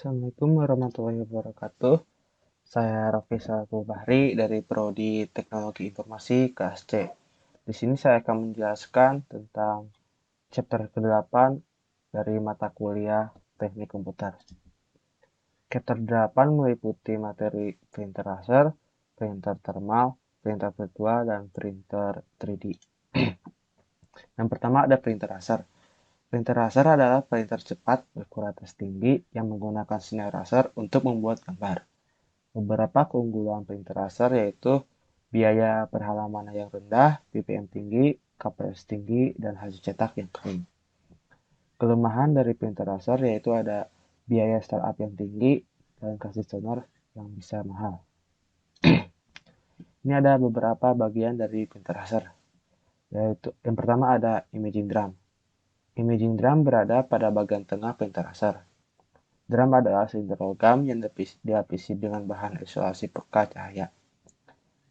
Assalamualaikum warahmatullahi wabarakatuh. Saya Rofi Salatul Bahri dari Prodi Teknologi Informasi kelas C. Di sini saya akan menjelaskan tentang chapter ke-8 dari mata kuliah Teknik Komputer. Chapter 8 meliputi materi printer laser, printer thermal, printer virtual, dan printer 3D. Yang pertama ada printer laser. Printer laser adalah printer cepat berkualitas tinggi yang menggunakan sinar laser untuk membuat gambar. Beberapa keunggulan printer laser yaitu biaya per halaman yang rendah, PPM tinggi, KPS tinggi, dan hasil cetak yang kering. Kelemahan dari printer laser yaitu ada biaya startup yang tinggi dan kasih toner yang bisa mahal. Ini ada beberapa bagian dari printer laser, yaitu yang pertama ada imaging drum. Imaging drum berada pada bagian tengah printer laser. Drum adalah silinder logam yang dilapisi dengan bahan isolasi pekat cahaya.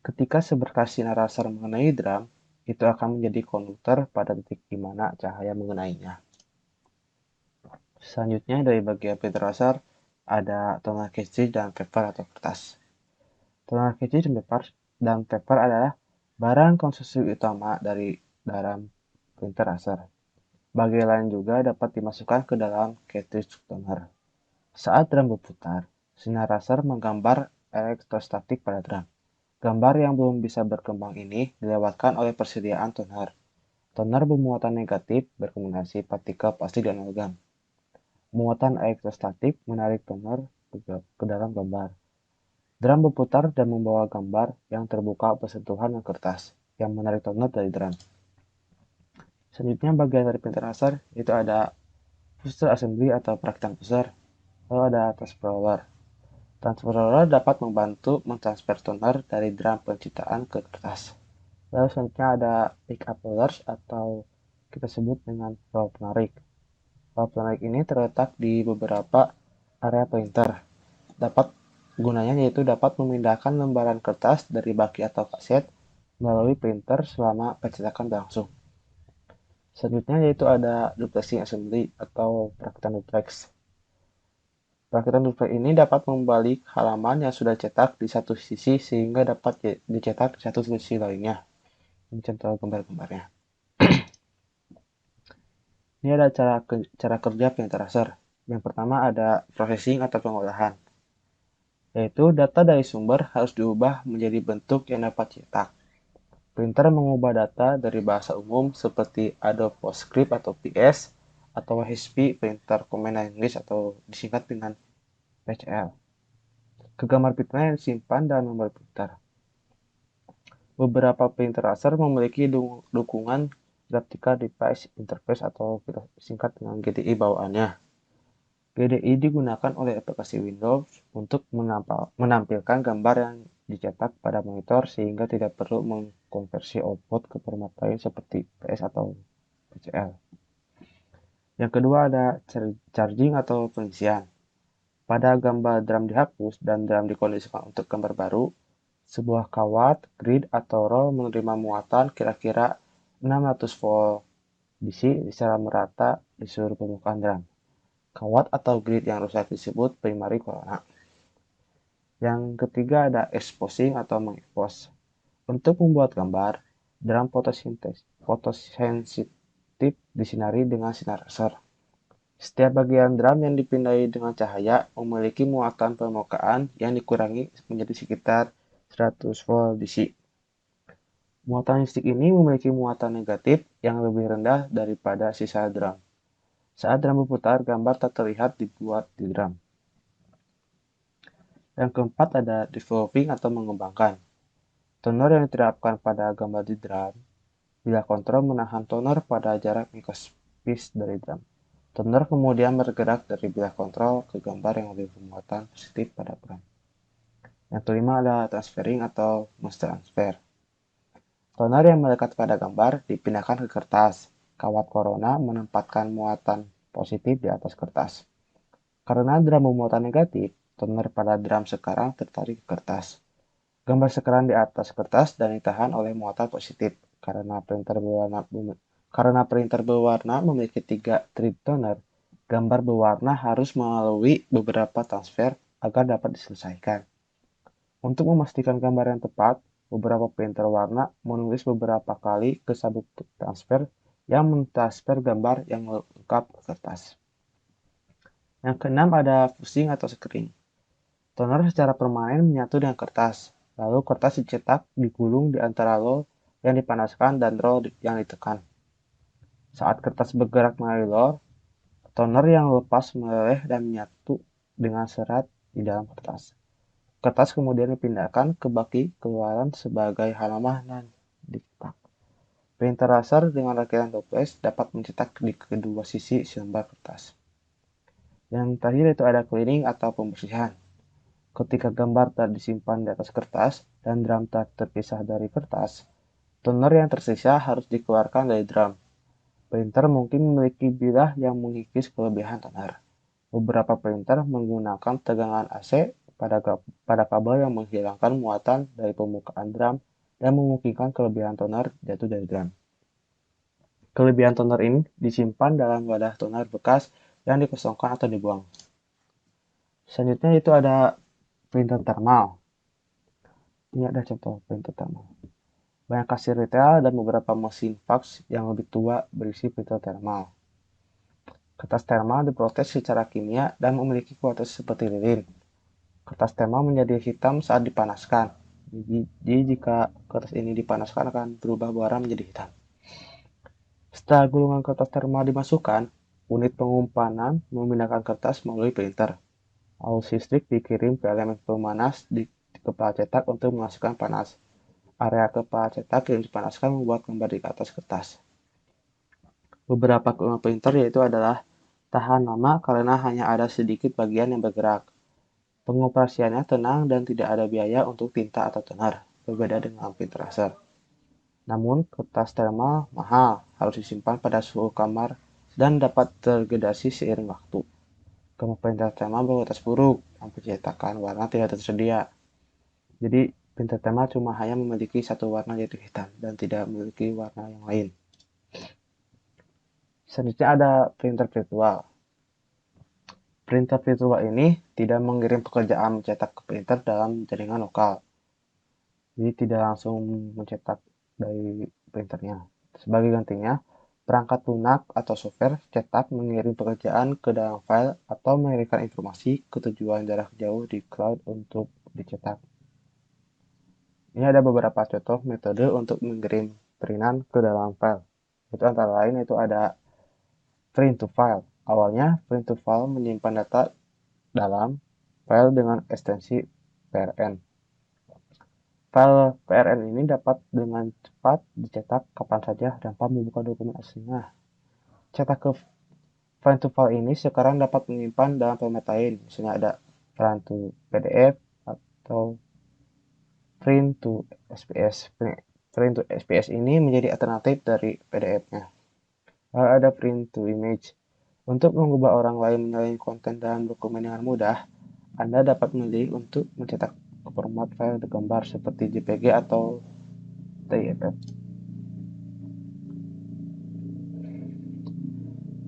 Ketika seberkas sinar laser mengenai drum, itu akan menjadi konduktor pada titik di mana cahaya mengenainya. Selanjutnya dari bagian printer laser ada toner cartridge dan paper atau kertas. Toner cartridge dan paper adalah barang konsumsi utama dari dalam printer laser. Bagian lain juga dapat dimasukkan ke dalam cartridge toner. Saat drum berputar, sinar laser menggambar elektrostatik pada drum. Gambar yang belum bisa berkembang ini dilewatkan oleh persediaan toner. Toner bermuatan negatif berkombinasi partikel plastik dan logam. Muatan elektrostatik menarik toner ke dalam gambar. Drum berputar dan membawa gambar yang terbuka bersentuhan dengan kertas yang menarik toner dari drum. Selanjutnya bagian dari printer laser itu ada booster assembly atau perakitan booster. Lalu ada transfer roller. Transfer roller dapat membantu mentransfer toner dari drum penciptaan ke kertas. Lalu selanjutnya ada pick up rollers atau kita sebut dengan roll penarik. Roll penarik ini terletak di beberapa area printer. Gunanya yaitu dapat memindahkan lembaran kertas dari baki atau kaset melalui printer selama pencetakan berlangsung. Selanjutnya yaitu ada duplexing assembly atau perakitan duplex. Perakitan duplex ini dapat membalik halaman yang sudah cetak di satu sisi sehingga dapat dicetak di satu sisi lainnya. Ini contoh gambar-gambarnya. Ini ada cara kerja printer laser. Yang pertama ada processing atau pengolahan, yaitu data dari sumber harus diubah menjadi bentuk yang dapat cetak. Printer mengubah data dari bahasa umum seperti Adobe PostScript atau PS atau HP Printer Command Language atau disingkat dengan PCL ke gambar printer yang disimpan dalam memori printer. Beberapa printer laser memiliki dukungan Graphical Device Interface atau kita singkat dengan GDI bawaannya. GDI digunakan oleh aplikasi Windows untuk menampilkan gambar yang dicetak pada monitor sehingga tidak perlu mengkonversi output ke format lain seperti PS atau PCL. Yang kedua ada charging atau pengisian. Pada gambar drum dihapus dan drum dikondisikan untuk gambar baru, sebuah kawat, grid, atau roll menerima muatan kira-kira 600 volt DC secara merata di seluruh permukaan drum. Kawat atau grid yang rusak disebut primary corona. Yang ketiga ada exposing atau mengekspos. Untuk membuat gambar, drum fotosensitif disinari dengan sinar laser. Setiap bagian drum yang dipindai dengan cahaya memiliki muatan permukaan yang dikurangi menjadi sekitar 100 volt DC. Muatan listrik ini memiliki muatan negatif yang lebih rendah daripada sisa drum. Saat drum berputar, gambar tak terlihat dibuat di drum. Yang keempat ada developing atau mengembangkan. Toner yang diterapkan pada gambar di drum, bila kontrol menahan toner pada jarak mikroskopis dari drum. Toner kemudian bergerak dari bilah kontrol ke gambar yang lebih bermuatan positif pada drum. Yang kelima ada transferring atau mass transfer. Toner yang melekat pada gambar dipindahkan ke kertas. Kawat corona menempatkan muatan positif di atas kertas. Karena drum bermuatan negatif, toner pada drum sekarang tertarik ke kertas. Gambar sekarang di atas kertas dan ditahan oleh muatan positif. Karena printer berwarna memiliki 3 trip toner, gambar berwarna harus melalui beberapa transfer agar dapat diselesaikan. Untuk memastikan gambar yang tepat, beberapa printer warna menulis beberapa kali ke sabuk transfer yang mentransfer gambar yang lengkap ke kertas. Yang keenam ada fusing atau screen. Toner secara permanen menyatu dengan kertas, lalu kertas dicetak digulung di antara roll yang dipanaskan dan roll yang ditekan. Saat kertas bergerak melalui roll, toner yang lepas meleleh dan menyatu dengan serat di dalam kertas. Kertas kemudian dipindahkan ke baki keluaran sebagai halaman dan dicetak. Printer laser dengan rakitan toples dapat mencetak di kedua sisi selembar kertas. Yang terakhir itu ada cleaning atau pembersihan. Ketika gambar telah disimpan di atas kertas dan drum telah terpisah dari kertas, toner yang tersisa harus dikeluarkan dari drum. Printer mungkin memiliki bilah yang mengikis kelebihan toner. Beberapa printer menggunakan tegangan AC pada kabel yang menghilangkan muatan dari permukaan drum dan memungkinkan kelebihan toner jatuh dari drum. Kelebihan toner ini disimpan dalam wadah toner bekas yang dikosongkan atau dibuang. Selanjutnya itu ada printer thermal. Ini ada contoh printer thermal. Banyak kasir retail dan beberapa mesin fax yang lebih tua berisi printer thermal. Kertas thermal diproses secara kimia dan memiliki kualitas seperti lilin. Kertas thermal menjadi hitam saat dipanaskan. Jadi jika kertas ini dipanaskan akan berubah warna menjadi hitam. Setelah gulungan kertas thermal dimasukkan, unit pengumpanan memindahkan kertas melalui printer. Arus listrik dikirim ke elemen pemanas di kepala cetak untuk menghasilkan panas. Area kepala cetak yang dipanaskan membuat gambar di atas kertas. Beberapa keunggulan printer yaitu adalah tahan lama karena hanya ada sedikit bagian yang bergerak. Pengoperasiannya tenang dan tidak ada biaya untuk tinta atau toner, berbeda dengan printer laser. Namun, kertas thermal mahal, harus disimpan pada suhu kamar dan dapat terdegradasi seiring waktu. Printer thermal berkualitas buruk, dan pencetakan warna tidak tersedia. Jadi, printer thermal cuma hanya memiliki satu warna yaitu hitam dan tidak memiliki warna yang lain. Selanjutnya ada printer virtual. Printer virtual ini tidak mengirim pekerjaan mencetak ke printer dalam jaringan lokal. Jadi tidak langsung mencetak dari printernya. Sebagai gantinya, perangkat lunak atau software cetak mengirim pekerjaan ke dalam file atau mengirimkan informasi ke tujuan jarak jauh di cloud untuk dicetak. Ini ada beberapa contoh metode untuk mengirim printan ke dalam file. Itu antara lain itu ada print to file. Awalnya, print to file menyimpan data dalam file dengan ekstensi PRN. File PRN ini dapat dengan cepat dicetak kapan saja tanpa membuka dokumen aslinya. Cetak ke file to file ini sekarang dapat menyimpan dalam format lain, misalnya ada print to PDF atau print to SPS. Print to SPS ini menjadi alternatif dari PDF-nya. Lalu ada print to image. Untuk mengubah orang lain menyalin konten dalam dokumen dengan mudah, Anda dapat memilih untuk mencetak format file gambar seperti JPG atau TIFF.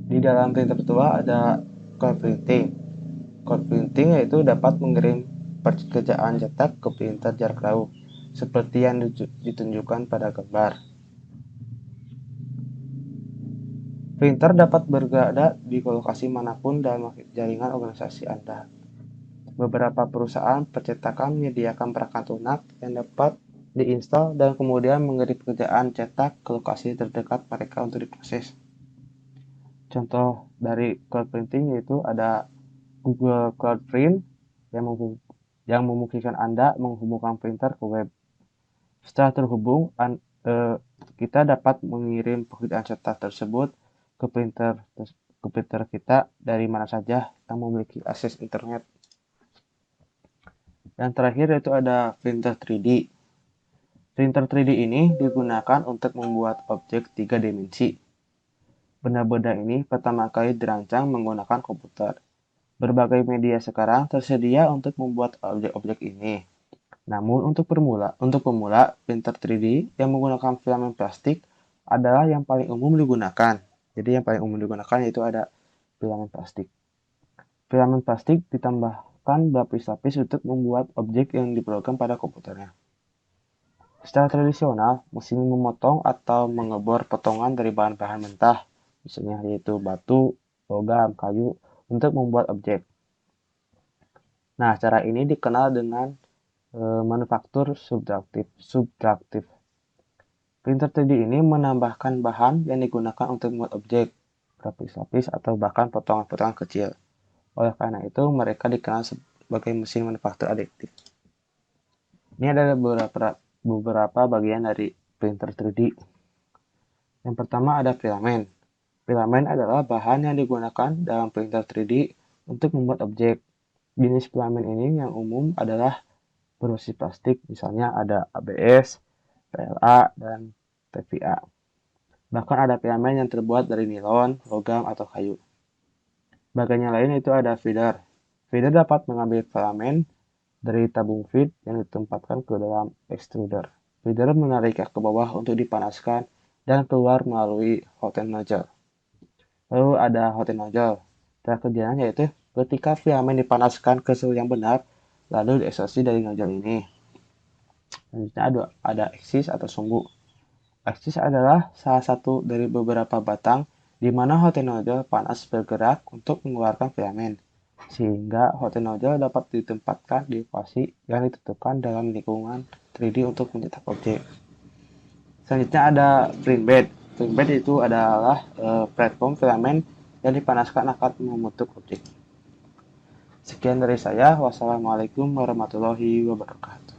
Di dalam printer tua ada code printing. Code printing yaitu dapat mengirim pekerjaan cetak ke printer jarak jauh, seperti yang ditunjukkan pada gambar. Printer dapat berada di lokasi manapun dalam jaringan organisasi Anda. Beberapa perusahaan percetakan menyediakan perangkat lunak yang dapat diinstal dan kemudian mengirim pekerjaan cetak ke lokasi terdekat mereka untuk diproses. Contoh dari cloud printing yaitu ada Google Cloud Print yang memungkinkan Anda menghubungkan printer ke web. Setelah terhubung, kita dapat mengirim pekerjaan cetak tersebut ke printer kita dari mana saja yang memiliki akses internet. Yang terakhir yaitu ada printer 3D. Printer 3D ini digunakan untuk membuat objek 3 dimensi. Benda-benda ini pertama kali dirancang menggunakan komputer. Berbagai media sekarang tersedia untuk membuat objek-objek ini. Namun untuk pemula, printer 3D yang menggunakan filament plastik adalah yang paling umum digunakan. Jadi yang paling umum digunakan yaitu ada filamen plastik. Filamen plastik ditambahkan berlapis-lapis untuk membuat objek yang diprogram pada komputernya. Secara tradisional, mesin memotong atau mengebor potongan dari bahan-bahan mentah, misalnya yaitu batu, logam, kayu, untuk membuat objek. Nah, cara ini dikenal dengan manufaktur subtraktif. Printer 3D ini menambahkan bahan yang digunakan untuk membuat objek, berlapis-lapis, atau bahkan potongan-potongan kecil. Oleh karena itu, mereka dikenal sebagai mesin manufaktur adiktif. Ini adalah beberapa bagian dari printer 3D. Yang pertama ada filamen. Filamen adalah bahan yang digunakan dalam printer 3D untuk membuat objek. Jenis filamen ini yang umum adalah berbasis plastik, misalnya ada ABS, PLA, dan TPA. Bahkan ada filamen yang terbuat dari nilon, logam, atau kayu. Bagian yang lain itu ada feeder. Feeder dapat mengambil filamen dari tabung feed yang ditempatkan ke dalam extruder. Feeder menariknya ke bawah untuk dipanaskan dan keluar melalui hot end nozzle. Lalu ada hot end nozzle. Cara kerjanya yaitu ketika filamen dipanaskan ke suhu yang benar, lalu diekstraksi dari nozzle ini. Selanjutnya ada eksis atau sumbu. Eksis adalah salah satu dari beberapa batang di mana hot end nozzle panas bergerak untuk mengeluarkan filamen, sehingga hot end nozzle dapat ditempatkan di lokasi yang ditentukan dalam lingkungan 3D untuk mencetak objek. Selanjutnya ada print bed. Print bed itu adalah platform filamen yang dipanaskan akan membentuk objek. Sekian dari saya. Wassalamualaikum warahmatullahi wabarakatuh.